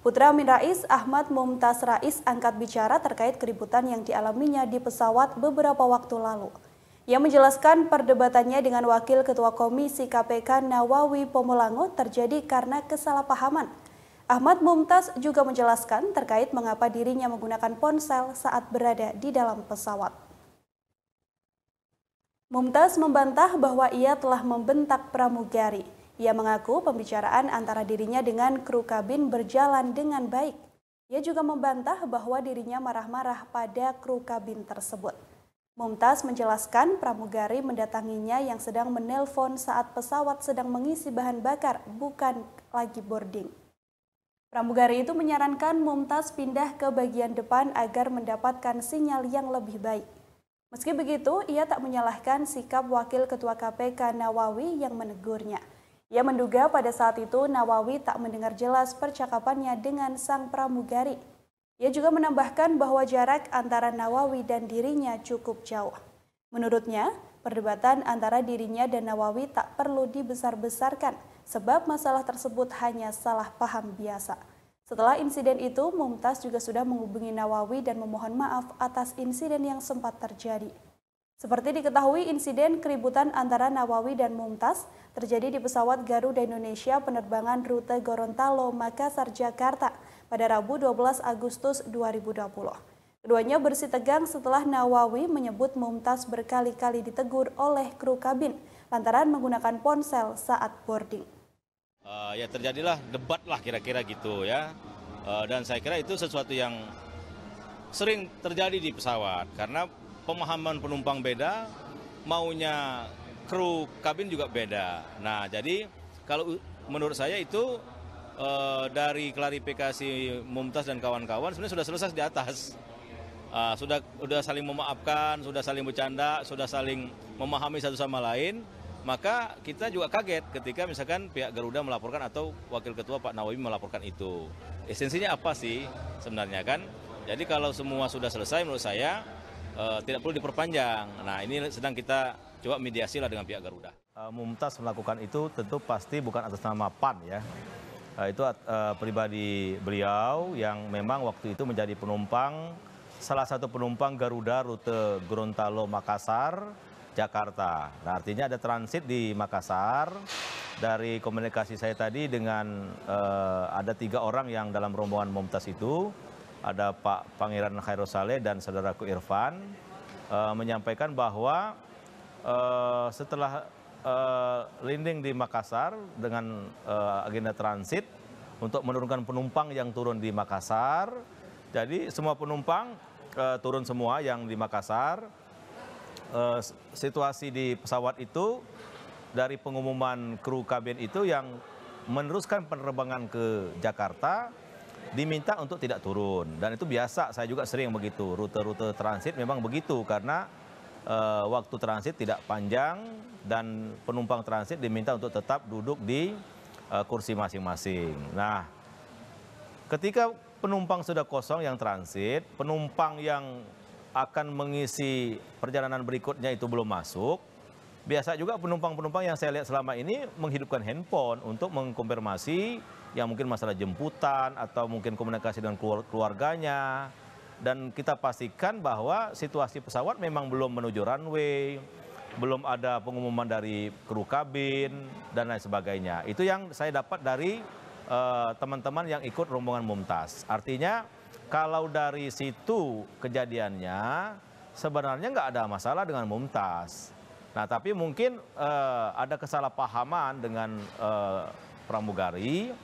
Putra Amin Rais, Ahmad Mumtaz Rais, angkat bicara terkait keributan yang dialaminya di pesawat beberapa waktu lalu. Ia menjelaskan perdebatannya dengan Wakil Ketua Komisi KPK Nawawi Pomolango terjadi karena kesalahpahaman. Ahmad Mumtaz juga menjelaskan terkait mengapa dirinya menggunakan ponsel saat berada di dalam pesawat. Mumtaz membantah bahwa ia telah membentak pramugari. Ia mengaku pembicaraan antara dirinya dengan kru kabin berjalan dengan baik. Ia juga membantah bahwa dirinya marah-marah pada kru kabin tersebut. Mumtaz menjelaskan pramugari mendatanginya yang sedang menelpon saat pesawat sedang mengisi bahan bakar, bukan lagi boarding. Pramugari itu menyarankan Mumtaz pindah ke bagian depan agar mendapatkan sinyal yang lebih baik. Meski begitu, ia tak menyalahkan sikap Wakil Ketua KPK Nawawi yang menegurnya. Ia menduga pada saat itu Nawawi tak mendengar jelas percakapannya dengan sang pramugari. Ia juga menambahkan bahwa jarak antara Nawawi dan dirinya cukup jauh. Menurutnya, perdebatan antara dirinya dan Nawawi tak perlu dibesar-besarkan sebab masalah tersebut hanya salah paham biasa. Setelah insiden itu, Mumtaz juga sudah menghubungi Nawawi dan memohon maaf atas insiden yang sempat terjadi. Seperti diketahui, insiden keributan antara Nawawi dan Mumtaz terjadi di pesawat Garuda Indonesia penerbangan rute Gorontalo, Makassar, Jakarta pada Rabu 12 Agustus 2020. Keduanya bersitegang setelah Nawawi menyebut Mumtaz berkali-kali ditegur oleh kru kabin lantaran menggunakan ponsel saat boarding. Ya terjadilah debat lah kira-kira gitu ya. Dan saya kira itu sesuatu yang sering terjadi di pesawat karena pemahaman penumpang beda, maunya kru kabin juga beda. Nah, jadi kalau menurut saya itu dari klarifikasi Mumtaz dan kawan-kawan sebenarnya sudah selesai di atas. Sudah saling memaafkan, sudah saling bercanda, sudah saling memahami satu sama lain. Maka kita juga kaget ketika misalkan pihak Garuda melaporkan atau Wakil Ketua Pak Nawawi melaporkan itu. Esensinya apa sih sebenarnya kan? Jadi kalau semua sudah selesai menurut saya tidak perlu diperpanjang. Nah ini sedang kita coba mediasi lah dengan pihak Garuda. Mumtaz melakukan itu tentu pasti bukan atas nama PAN ya. Itu pribadi beliau yang memang waktu itu menjadi penumpang, salah satu penumpang Garuda rute Gorontalo Makassar, Jakarta. Nah, artinya ada transit di Makassar. Dari komunikasi saya tadi dengan ada 3 orang yang dalam rombongan Mumtaz itu, ada Pak Pangeran Khairul Saleh dan saudaraku Irfan, menyampaikan bahwa setelah landing di Makassar dengan agenda transit untuk menurunkan penumpang yang turun di Makassar. Jadi semua penumpang turun semua yang di Makassar. Situasi di pesawat itu dari pengumuman kru kabin itu yang meneruskan penerbangan ke Jakarta diminta untuk tidak turun. Dan itu biasa, saya juga sering begitu. Rute-rute transit memang begitu karena waktu transit tidak panjang dan penumpang transit diminta untuk tetap duduk di kursi masing-masing. Nah, ketika penumpang sudah kosong yang transit, penumpang yang akan mengisi perjalanan berikutnya itu belum masuk. Biasa juga penumpang-penumpang yang saya lihat selama ini menghidupkan handphone untuk mengkonfirmasi yang mungkin masalah jemputan atau mungkin komunikasi dengan keluarganya. Dan kita pastikan bahwa situasi pesawat memang belum menuju runway, belum ada pengumuman dari kru kabin, dan lain sebagainya. Itu yang saya dapat dari teman-teman yang ikut rombongan Mumtaz. Artinya kalau dari situ kejadiannya sebenarnya nggak ada masalah dengan Mumtaz. Nah tapi mungkin ada kesalahpahaman dengan pramugari.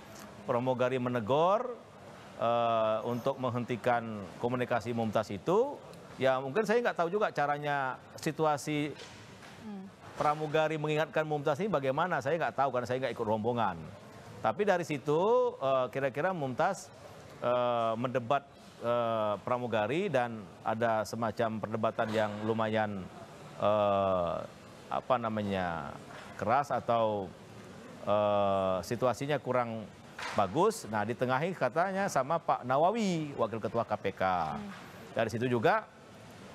Pramugari menegur untuk menghentikan komunikasi Mumtaz itu. Ya mungkin saya nggak tahu juga caranya situasi pramugari mengingatkan Mumtaz ini bagaimana. Saya nggak tahu karena saya nggak ikut rombongan. Tapi dari situ kira-kira Mumtaz mendebat pramugari dan ada semacam perdebatan yang lumayan keras atau situasinya kurang bagus. Nah, ditengahi katanya sama Pak Nawawi, Wakil Ketua KPK. Dari situ juga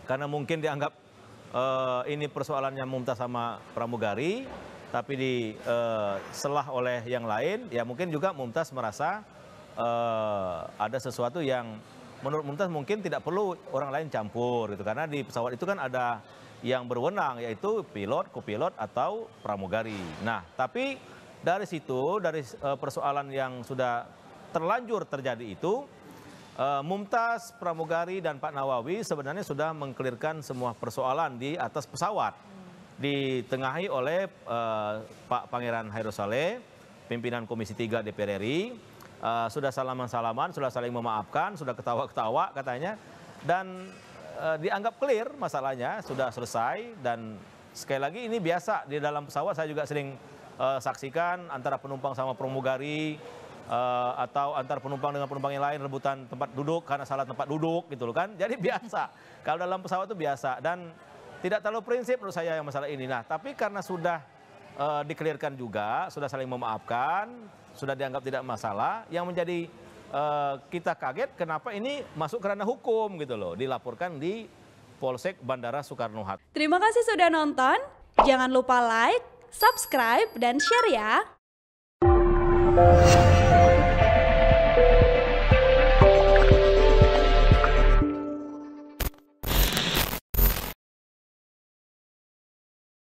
karena mungkin dianggap ini persoalannya Mumtaz sama pramugari, tapi diselah oleh yang lain, ya mungkin juga Mumtaz merasa ada sesuatu yang menurut Mumtaz mungkin tidak perlu orang lain campur gitu, karena di pesawat itu kan ada yang berwenang, yaitu pilot, kopilot atau pramugari. Nah, tapi dari situ, dari persoalan yang sudah terlanjur terjadi itu, Mumtaz, pramugari, dan Pak Nawawi sebenarnya sudah mengkelirkan semua persoalan di atas pesawat. Ditengahi oleh Pak Pangeran Hairul Saleh, pimpinan Komisi 3 DPR RI, sudah salaman-salaman, sudah saling memaafkan, sudah ketawa-ketawa katanya, dan dianggap clear masalahnya, sudah selesai. Dan sekali lagi ini biasa di dalam pesawat, saya juga sering saksikan antara penumpang sama pramugari, atau antar penumpang dengan penumpang yang lain rebutan tempat duduk karena salah tempat duduk gitu loh kan. Jadi biasa, kalau dalam pesawat itu biasa dan tidak terlalu prinsip menurut saya yang masalah ini. Nah, tapi karena sudah dikelirkan juga, sudah saling memaafkan, sudah dianggap tidak masalah, yang menjadi kita kaget kenapa ini masuk ke ranah hukum gitu loh, dilaporkan di Polsek Bandara Soekarno-Hatta. Terima kasih sudah nonton, jangan lupa like, subscribe, dan share ya.